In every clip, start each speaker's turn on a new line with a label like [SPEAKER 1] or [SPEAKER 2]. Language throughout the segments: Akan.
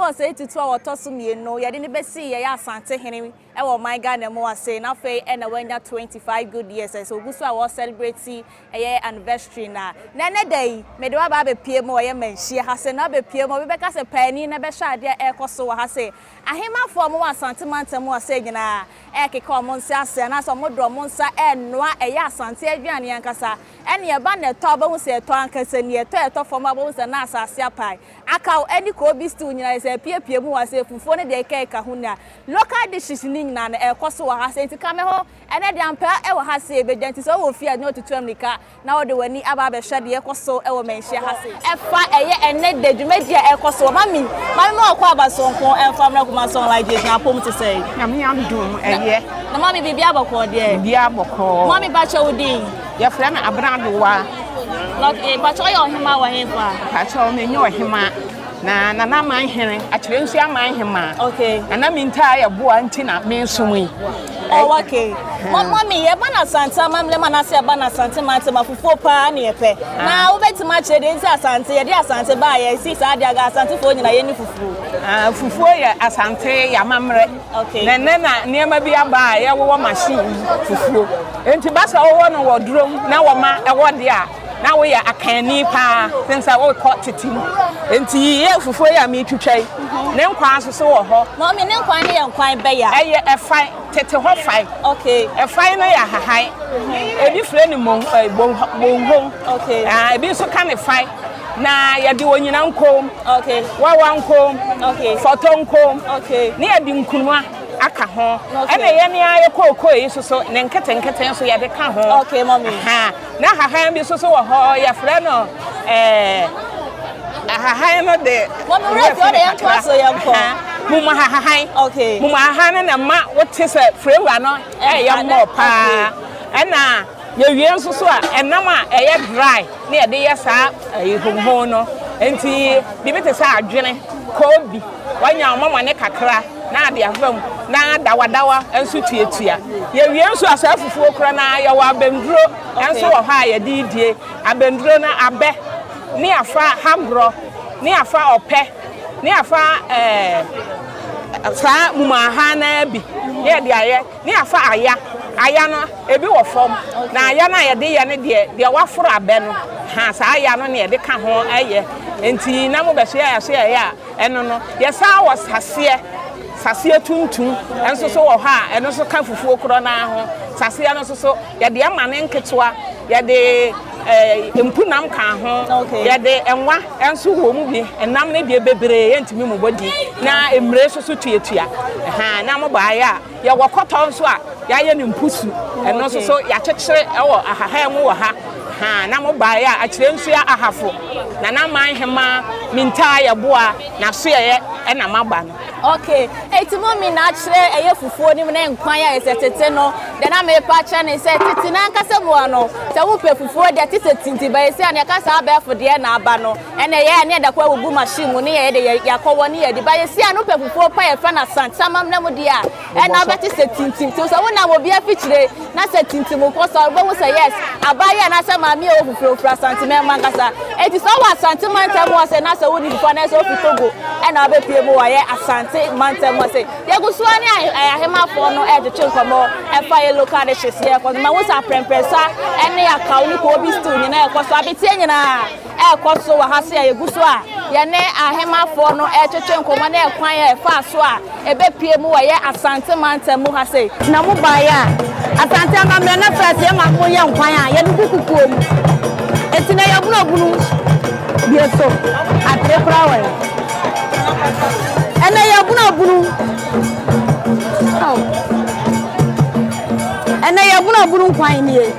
[SPEAKER 1] Osei Tutu a wotoso mienu ye de ne besi ye Asante hene e wo my Ghana mo ase na fe e na wanya 25 good years so gusu a wo celebrate ye anniversary na day me de wa ba be pie mo ye Manhyia ha se na be pie mo be ka se pani na be sha ade e koso wa ha se ahemafo mo Asante mantem mo ase nyina e keke o mo nse ase na so mo do mo nsa e noa e ye Asante aduane ankasa ene ye ba na to ba hu se to ankasa ni to fo ma ba hu se na asase apai akaw eni ko bi stu nyina se pie mu wa se fufuo ne de ka ho na local dishes ni nyina na e koso wa ha se ntika me ho ene de ampa e wa ha se be janti so wo fia ne otutu amnika na wo de wani aba be hwede e koso e wo Manhyia ha se e fa eye ene de dwumadia e koso mami mo kwa abasonko e fa mra kuma son like this na pom te say
[SPEAKER 2] na me am dum eye
[SPEAKER 1] na mami bibia boko de
[SPEAKER 2] bibia boko
[SPEAKER 1] mami ba che wodi
[SPEAKER 2] ye fra na abradowa
[SPEAKER 1] like e ba che yo hema wa hefa
[SPEAKER 2] ba che me nyo hema na man hene a kire nsu aman hema
[SPEAKER 1] okay
[SPEAKER 2] na minta ya boa nti na me nsumui
[SPEAKER 1] oh okay mommy ye bana Asante mamle manase bana Asante mate mafufuo pa na ye pe na wo betima che de nsi Asante ye de Asante ba ye si sa de aga Asante fo nyina ye ni fufuo
[SPEAKER 2] fufuo ye Asante ya mamre
[SPEAKER 1] okay
[SPEAKER 2] na niema bi aba ye wo machine fufuo enti basa wo no wo drum na wo ma e wo de a na we ya akani pa since I will cut it enti ye fufuo ya mi twitwai ne nkwan so wo ho
[SPEAKER 1] mommy ne nkwan ne ye nkwan be ya
[SPEAKER 2] eye e fine tete ho fine
[SPEAKER 1] okay
[SPEAKER 2] e fine na ya hahai ebi fre ni bonhom
[SPEAKER 1] okay
[SPEAKER 2] ebi so ka ne fine na ye de wonyina nkom
[SPEAKER 1] okay
[SPEAKER 2] wawa nkom
[SPEAKER 1] okay
[SPEAKER 2] foto nkom
[SPEAKER 1] okay
[SPEAKER 2] ne ye de nkunwa aka ho ena ye ne aye kokoi so ne nkete so ye de ka ho
[SPEAKER 1] okay mommy
[SPEAKER 2] ha na hahan bi so wo ho ye fre no hahan no de
[SPEAKER 1] mommy re fi o de yanko so yanko
[SPEAKER 2] muma hahan
[SPEAKER 1] okay
[SPEAKER 2] muma hahan na ma wote se frewa no ye mo pa ena ye wie so a enam a ye dry na ye de ye sa honhon no enti bi bete sa adwene kobi wanya mama ne kakra na ade afam na dawadawa enso tuatua ye wie nso asafufuo kra na ye wa abenduro enso wo ha ye didie abenduro na abe ni afa hagro ni afa ope ni afa sa mumaha na bi ye de aye ni afa aya no ebi wo fom na aya na ye de ye ne de waforo abe no ha sa aya no ne de ka ho aye enti na mo be so ya so ya eno no ye sa wo sase tuntum enso so wo ha eno so ka fufuo kro na ho sase no so ye de ama ne nketwa ye de empunam ka ho ye de enwa enso wo mu bi enam ne de bebre ye ntimi mu bodi na emre so tuatua ha na mo ba ya ye wokoto nso a ya ye ne mpusu eno so ya kyekere ewo ahaha mu wo ha ha na mo ba ya a kire nso ya ahafo na man hema minta ya boa na so ye na maba no
[SPEAKER 1] okay etimomi na kire eye fufuo ni na nkwan ya esetete no de na me pa kire ne se titi na nkasa mu ano se wo pe fufuo de titi tinti ba ese ane kasa abefo de na aba no ene ye ne da kwa wubu machine mu ne ye de yakowo ne ye de ba ese anu pe fufuo pa ye fa na Asante amamna mu de a ena ba ti se tinti so wo na wo bia fichire na se tinti mu ko so wo say yes abaya na se ma mi o fufuo fra Asante me mankasa eti so wa Asante mantem wo se na se wo ni fufuo na se o fitogo ena ba pie mu wa ye Asante mantem wo se ye gusuani ahemafo no e de chenkomo e fa ye local dishes ye ko ma wo sa prempresa ene akaw ni ko bi stew nyina e ko so abetie nyina e ko so wa ha se ye gusu a ye ne ahemafo no e chenkomo na e kwan ye fa so a e be pie mu wa ye Asante mantem mu ha se
[SPEAKER 3] na mu ba ya Asante amamre na frase ye ma mo ye nkwan a ye du kukuo mu eti na ye bunu bieso atre prawe ene ye bunu ene ye bunu nkwan ni e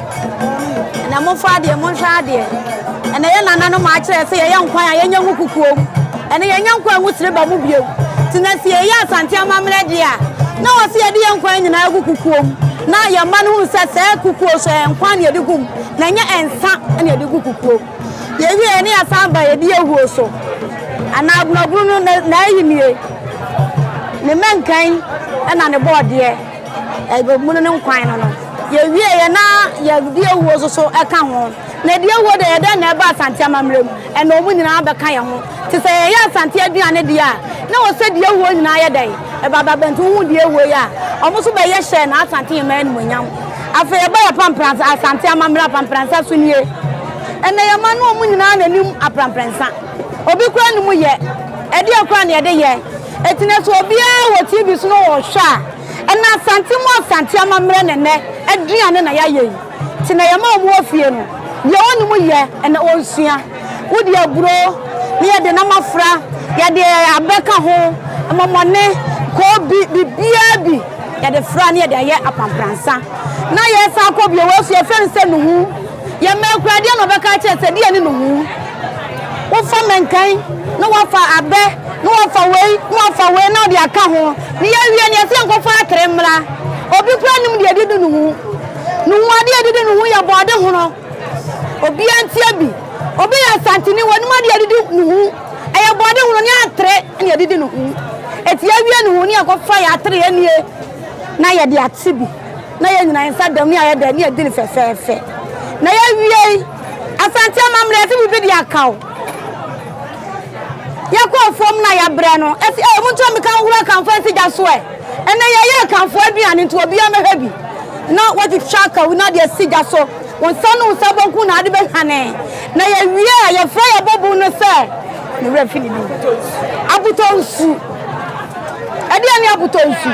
[SPEAKER 3] na mo fa de mo hwa de ene ye nana no ma kire se ye nkwan a ye nya kukuo mu ene ye nya nkwan mu tire ba mu bio tina se ye Asante amamre de a na wo se ye de nkwan nyina kukuo mu na ye ma no hu se kukuo so nkwan ye de gum na nya ensa ene ye de kukuo ye wie ne asamba ye de ehuo so ana bunu na yimie ne menkan na ne bode e go munu ne nkwan no ye wie ye na ye de ehuo so eka ho na de ehuo de ye de na ba Asante amamrem e na omu nyina ba ka ye ho ti se ye Asante aduane de a na wo se die wo nyina ye dai e baba bentu hu die wo ya omo so be ye share na Asante man munyam afa ye ba ya pampransa Asante amamra pampransa so nie ene ye ma no mu nyina na nim apampransa obi kura ni mu ye e de kura na ye de ye etine so obi a wo TV so no wo hwa ena Asante amamra nene aduane na ya ye tina ye ma omo afie no ye woni mu ye ene onsua wodi aburo ni ye de na mafra ye de abeka ho amamone ko bibia bi ye de fra ni ye de ye apampransa na ye sa ko bi wo afie fense no hu ye ma kura de no beka che se de ni no hu wo fa menkan no wo fa abe no wo fa we na de aka ho ni ye wie ni se nko fa atremra obi kura nim de didu no hu no ade didu no hu ya bode ho no obi antia bi obi ya Asante ni woni ma de didu no hu aya bode hu no ni atre ni didu no hu etia wie no hu ni akofa ya atre ye nie na ye de atibi na ye nyina insa dam ni aye da ni e dini fefefe na ye wie Asante amamre ti bi de akaw ya ko fom na ya bre no esi e mu to mi kan wura kan fa si ja so e ene ye kan fo aduane nto obi amehwe bi na what if chaka we na de si ja so won sanu sabonku na ade be hane na ye wie ya fra ya bobu no se ni wura fini bi abuto nsu ade ani abuto nsu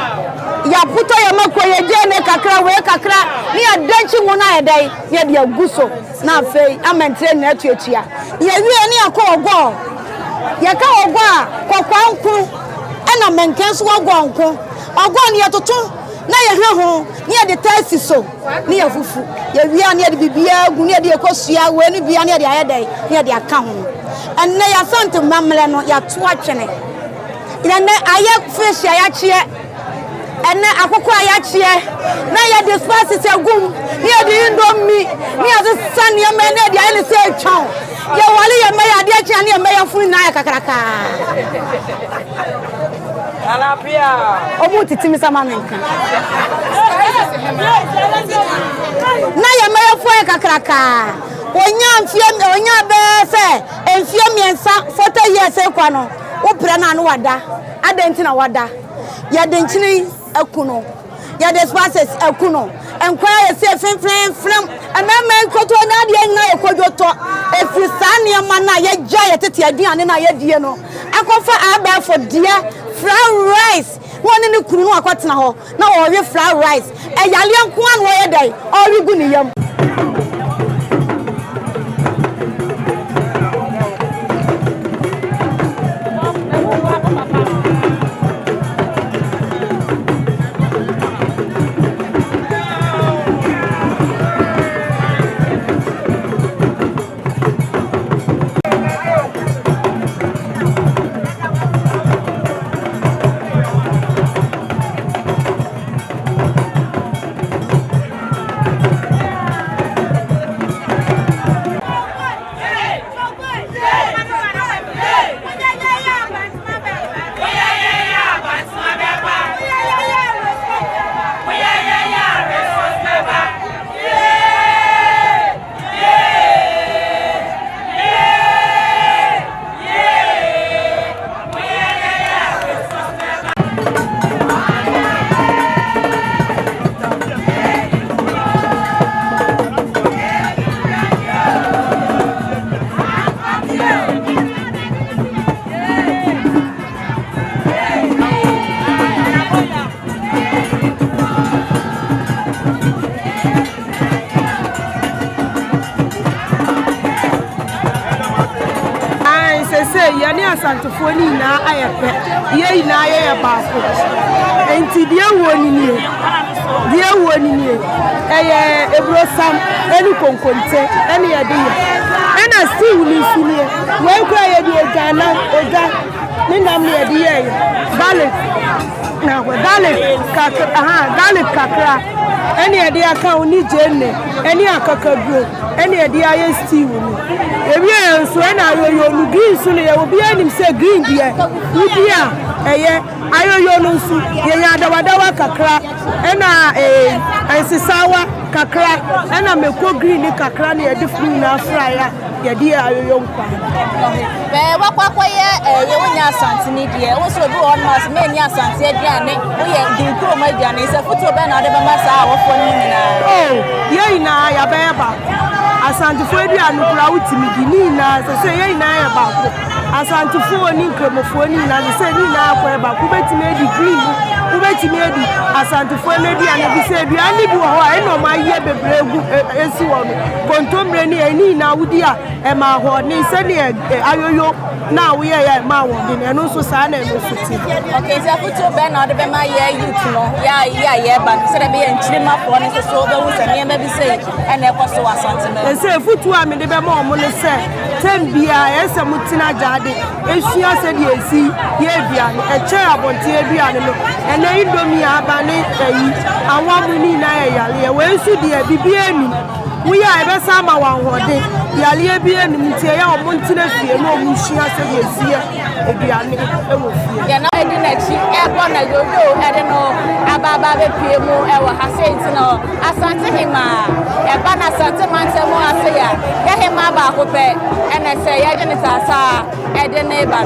[SPEAKER 3] ya puto ya mako ye je ne kakra we kakra ni adanchi mu na edai ye de aguso na afei amentre na atuatua ye wie ni akọ ye ka ogwo a kwakwanku ena menken so ogwonku ogwo ni etoto na ye hwe ho ni ye de tasi so ni ye fufu ye wi ani ye de bibia gu ni ye de ekosua we ni bia ni ye de ayedai ni ye de aka ho enne ya Asante mamle no ya to atwene ine aye fish ya chie enne akoko ya chie na ye de spices egum ni ye de indomie ni ye de sane ye me na de aye se atwa ye wale ye me ya de achia ni ye me ya funu na ya kakraka alapia omu titimi sama menka na ye me ya fu ya kakraka onya be se enfie miensa 40 years ekwa no wo pre na no wada adenti na wada ya de nchini akuno ya de spices akuno enkwa ye se fenfrem amema nkoto na de nya ye kodwoto efrisane ye ma na ye gya ye tete aduane na ye die no akofa aba for dia fried rice woni ne kunu no akwatena ho na wo we fried rice eyale nko an wo ye dai ori gu ni yam
[SPEAKER 4] yani Asante foni na ayepe ye na aye baako enti die woni ni eye ebrosam eni konkonte eni yade ena stew ni sunie we kwa ye die gana oga ni nam ni yade ye garlic na we garlic kakra eni yade aka oni jenne eni akakaduro eni yade aye stew ni ebi enso ena ayoyo nu green su ne obi anim se green die ubia eye ayoyo nu su ye nya dawadawa kakra ena ensisawa kakra ɛna meko green kakra na yɛde funu na fry a yɛde ayoyo nkwa
[SPEAKER 1] wakwakoye ye wonya asante ni de wo so bi won mas me ni asante aduane wo ye dinkuro ma aduane se futu be na de be masa a wo fo ni nyina
[SPEAKER 4] ye ina ya be ba asante fo aduane kura wutimi di ni na se ye ina ya ba ko asante fo ni nkremofo ni na se ni na akwa ba ku betimi edi green ku betimi edi asante fo na aduane bi se aduane bi wo ho a eno ma ye bebregu esi wo no kontomre ni na wudi a e ma ho ni se ni ayoyo na we ya ma wo di na no so sa na no futi
[SPEAKER 1] okay se futu be na de be ma ye youth no ya ba se de be ye nchirima fo ni so be wu se ne ma bi se e na ekoso asante no
[SPEAKER 4] se futu a me de be ma omo ne se tembia ese mutina jade esua se de esi ye bia no e che abonte aduane no ene indomi aba ne yi awon mu ni na yale we su de bibia ni we ya ebe sa ma wan hode yale bia ni mtie ya omo ntina fie no omo sua se de esi aduane e wo fie
[SPEAKER 1] ya na edi na chi e bo na yoyo e de no ababa be pie mu e wo ha se ntino asante hima e ba na asante mantemu ase ya hima ba ko pe e na se ya de ne tasa e de ne ba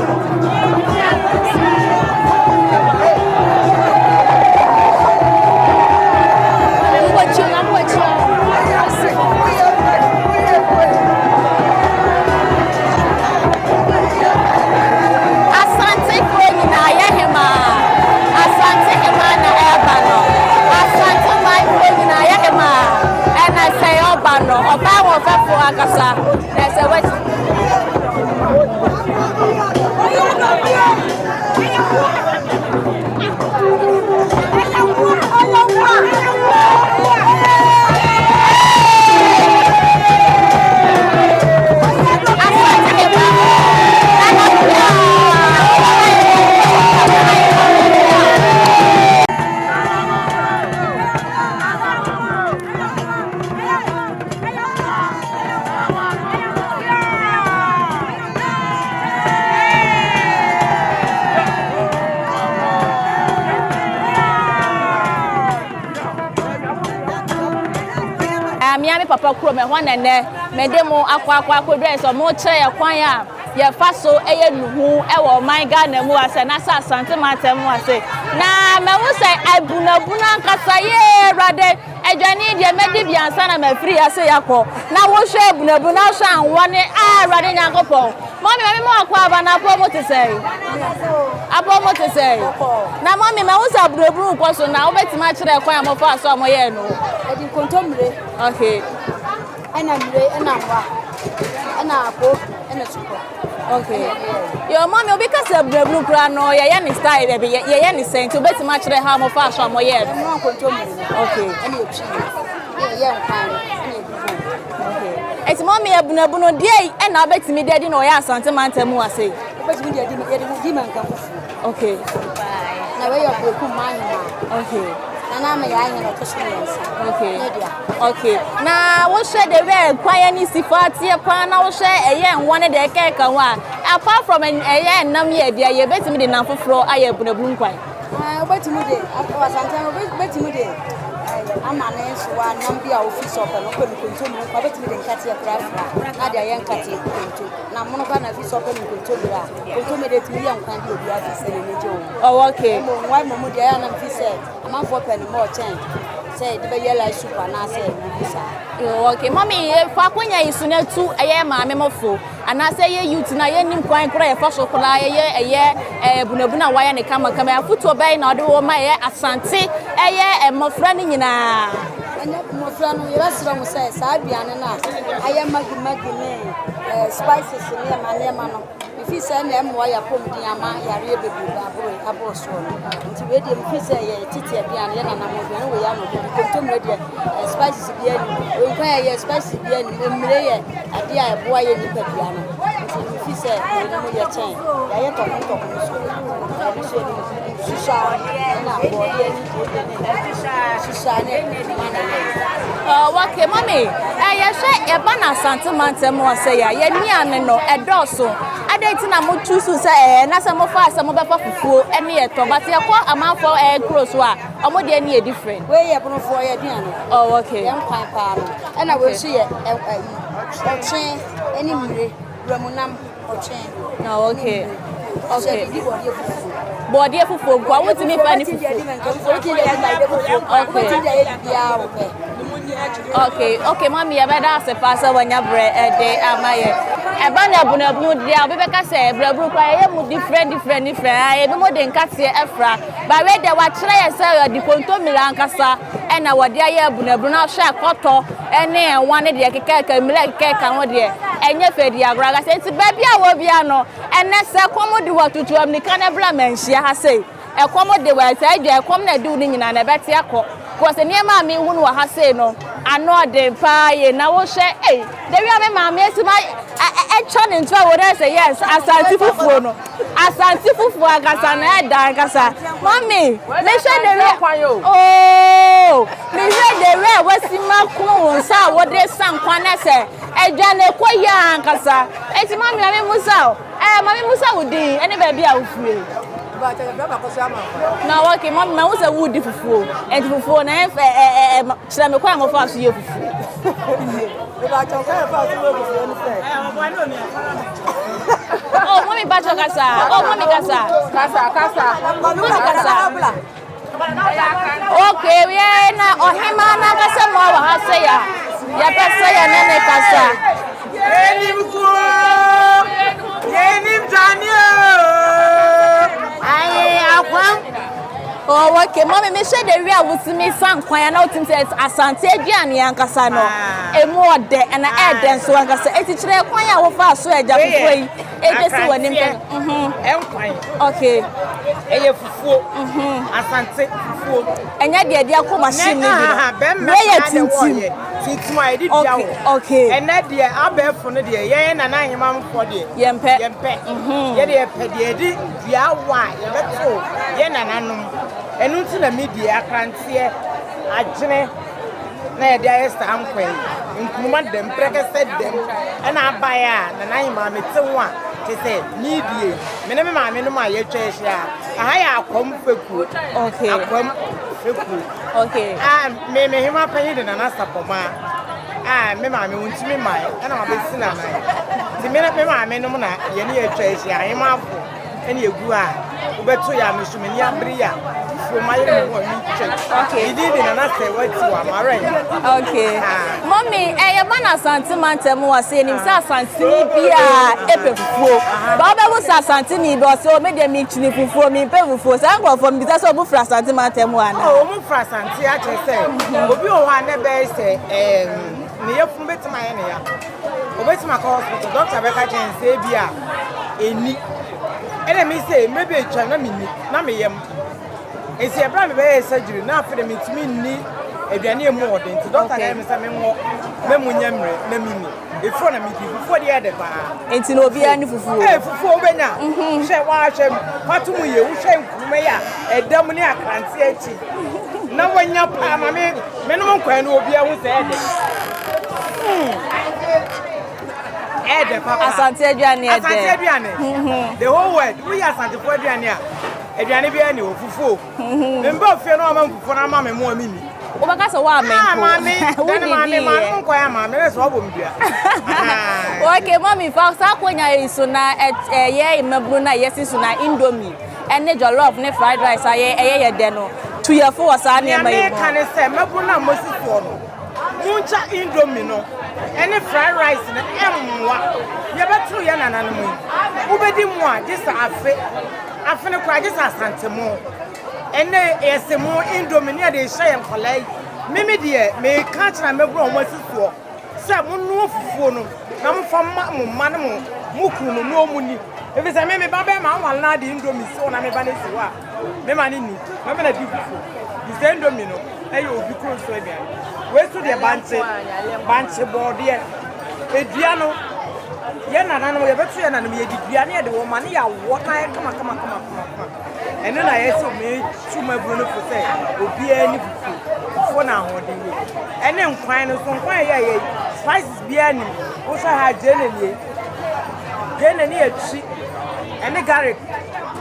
[SPEAKER 1] akasa ese wet papa kuro me ho nene me de mo akwa kodwe so mo kire ye kwan a ye fa so eye nuhu e wo man Ghana mu ase na sa Asante matem mu ase na me wo se abunabuna nkasa ye rade edwane de me de biansa na me free ase yakọ na wo hwe abunabuna so anwo ne rade nyankopon mommy me mo akwa aba na apo mo te sei na mommy me wo se abunabuna ko so na wo betima kire kwan a mo fa so mo ye no
[SPEAKER 3] edi kontomre
[SPEAKER 1] okay
[SPEAKER 3] ana mre ana wa ana apo ana suko
[SPEAKER 1] okay your mommy obi ka se blue kra no ye ni style be ye ni sent obeti ma kire ha mo fa so mo ye
[SPEAKER 3] no kontomre
[SPEAKER 1] okay
[SPEAKER 3] ana echi ye nkan
[SPEAKER 1] okay eti mommy abunabuno die e na obeti mi dedi no ye Asante mantemu ase
[SPEAKER 3] obeti mi dedi di man kan fufu
[SPEAKER 1] okay
[SPEAKER 3] na we yo ko Manhyia
[SPEAKER 1] okay
[SPEAKER 3] na me ya yin to so yensa
[SPEAKER 1] okay na wo hwe de we kwaya ni sifati e kwa na wo hwe eye nwone de keka ho a apart from eye nam ye dia ye betimi de nam foforo aye bunabun kwan
[SPEAKER 3] obetimi de Asante obetimi de amane so wa nam bia office of no ko nkontom ko betimi de nkate afra na dia ye nkate nkontom na mono ba na office of no nkontom ra nkontom de timi ye nkwan de obi afise ne je
[SPEAKER 1] oh okay
[SPEAKER 3] mo why mo dia ya na fise amanfo pen mo chen say de be yellow super na say bisa
[SPEAKER 1] okay mommy fa kwanya isu na tu eye maame mofo ana say ye youth na ye nim kwan kra ye fa so kra eye bunabuna waya ne kama afuto bai na ode wo ma ye Asante eye mofra ni nyina
[SPEAKER 3] mofra no ye basira mo say sa aduane na aye magi ne spices ne ma no if say na mo ya pom din ama yare bebu abro so nti we dey if say ye titi aduane ye na na mo aduane we ya no kontom radio spices bia ni o kwa ye spices bia ni emre ye ade a eboa ye nipa bia no nti if say we mo ye chen ya ye to so so susha na bo ye ni susha ne mana ye
[SPEAKER 1] Okay, mommy. I say a banana Santa Manta more say ya and no a dosso. I didn't know to say, and as I'm of us, some of the food and near to, but I quite a mouth for a gross one. I'm more than near different.
[SPEAKER 3] Where you have for your dinner?
[SPEAKER 1] Oh, okay.
[SPEAKER 3] I'm quite far. And I will see a chain, any Ramunam or chain.
[SPEAKER 1] No, okay. Okay. Body of food, what would me find Okay, mommy, I better ask a passer when you're bread a day at my a banner mood. Yeah, Rebecca said, Brabrook, I am different. I am more than Cassia Efra. But where they were trying to sell the Ponto Milancasa and our dear Bruna Share Cotto and then one of the cake and milk cake and what dear. And your Fedia Braga says, Baby, I will be no. And that's a commodity what to am the Canabla Manhyia has say. A commodity where I said, I come there doing in a better yako. Because the near mammy who has say no. I know the pie and I will say, hey, there you are, mammy. I turn into what I say, yes, Asante Fufu. Asante Fufu, Agasa, mommy, they said the real. Oh, they said the real was in my clothes, what they sang, Quanessa, and Janet Quaya, Agasa. It's mammy, I mean, Musa. Mammy Musa would be any baby out free. Now, okay, Mamma was a woody fufu, and before I am a crime of us. You oh, Mommy Bachagasa, oh, Mommy Casa. Okay, we are now, or him, I say, Yapasa, and Casa. Oh, okay, mommy, me share the real with me some quiet out and says Asante Gianni and Casano. A more de and I add them so I can say it's a quiet of us so I just pray. It is one empire. Okay. A fufu, Asante fufu. And yet the idea come machine. Okay. And that dear Abel for the dear, and I am for the Yempe. Yet a pediadi, we are why, Yen and and unto the media can't see a gene. There is time when include them, said them, and I buy and I am a one to say, media, minimum, my church. I come for good. Okay, I come for good. Okay, and may him up paid in an astapoma. Me mammy won't see me my, and I'll be seen at night. The minute me mammy no more, you need a church. I am up and you go out. But to ya, Miss Minia Bria. Okay. He did and I say what you are married. Okay. Mommy, I am an Asante Manta was saying himself Santini Pia Epifu. Baba was Santini, but so made them meet me for me, pay for some from because of Asante Manta. Oh, Frasanti, I just say, if you want to say, near from Betmania, obey my hospital, Dr. Becca and Sabia, and let me say, maybe a China minute, Namiam. It's a brand new surgery now for the meet me if you are more than to Doctor Memunyam, Memuni, in front of me before the other bar. It's no be any for Bena. Shall watch him, what to you, shame, Maya, a Dominia can't see it. No one your palm, I mean, minimum can will be able to add Asante Gianni, the whole world, we are Santa Gianni. Adriani be any fufu. Member fe no am fufu na ma me mo amini. O baka so wa me ko. Mammy, man ko ya ma me so obom bia. Okay, mommy, fa sa kwanya iso na ye mabru na yes iso na indomie. Ene jollof ne fried rice ye de no. Tu ye fo sa na ma yi. Me kan say mabru na mosifo no. Muncha indomie no. Ene fried rice na emwa. Ye betu ye nananu mu. Ubedi mu a this afe. I feel like this Asante mo. And then yes, more indomie they share and collect. Mimi dear, may catch and make one what's for. Some no phone. Come from Manamu, Muku, no money. If it's a meme, Baba, one lad indomie, so I'm a banana. Memanini, I'm a beautiful. This indomino, and you will be close to again. Where's to the banche board here? Ediano. Yana na no yebetu yana no yediduane ye de wo mane ya wona kama and then I saw me chuma bruno for say obi ani fufu
[SPEAKER 5] fufuo na ahode ene nkwan no so nkwan ye spices bia ni wo sha ha jene ni echi ene garlic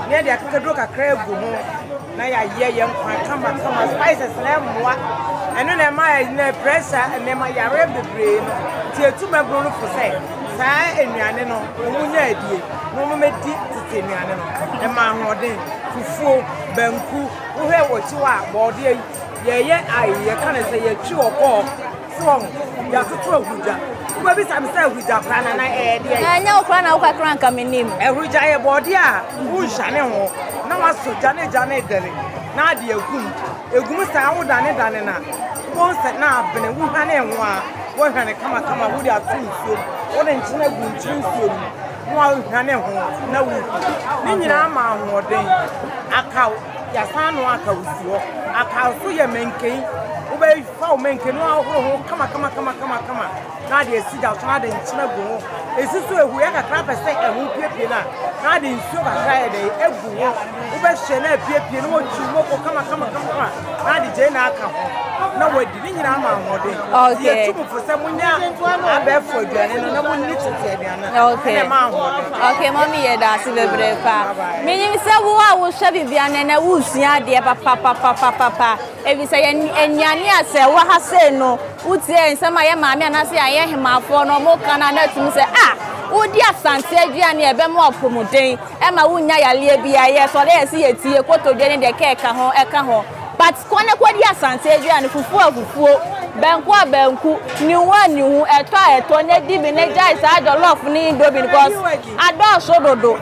[SPEAKER 5] ne dia kakadro kakra egu ho na ya ye nkwan kama spices na mmoa ene na ma ya na pressure ene ma ya re bebre no ti etuma bro no for say saa enuane no omunya adie no mo medi tete enuane no e ma ahoden fufuo banku wo he wo chi wa bode ye aye kana say ye chi okọ so ya tutu aguja wo bi sam say aguja kwa na de
[SPEAKER 1] anya okra na ukakra nka menim
[SPEAKER 5] aguja ye bode a wo nhane ho na waso jane dele na de egum sa wo dane na wo se na abene wo hane ho a wo hane kama wo de atu nsuo wo de nchina gu nsuo no wo hane ho na wo ni nyina ma ahoden akaw ya sanu aka usuo aka so ye menken wo be fa o menken no ahoro ho kama na de esija so na de nchina gu ho esiso ehu ya kakra pese ehu piepie na de nsuo kakra ye de egu ho wo be hye na piepie no wo chu mo ko kama na de je na aka ho na wadi ni nyina ma ahoden ye tu mo fo munya abefo aduane no na munni tete aduane na ma ahoden
[SPEAKER 1] okay mommy ye da si bebre pa menyim se wo a wo hwe bibiane na wo sua de papa ebi se enyane ase wo ha se no utie nsema ye maame anase aye hemafo no mo kana na tum se wodi asante aduane ebe mo opomuden e ma wunya yale bia ye so le esi yetie kotodwe ne de eka ho but kone kwodi asante aduane fufuo banku ni hu eto ne di bi ne jai sa jollof ni indomie because ado so dodo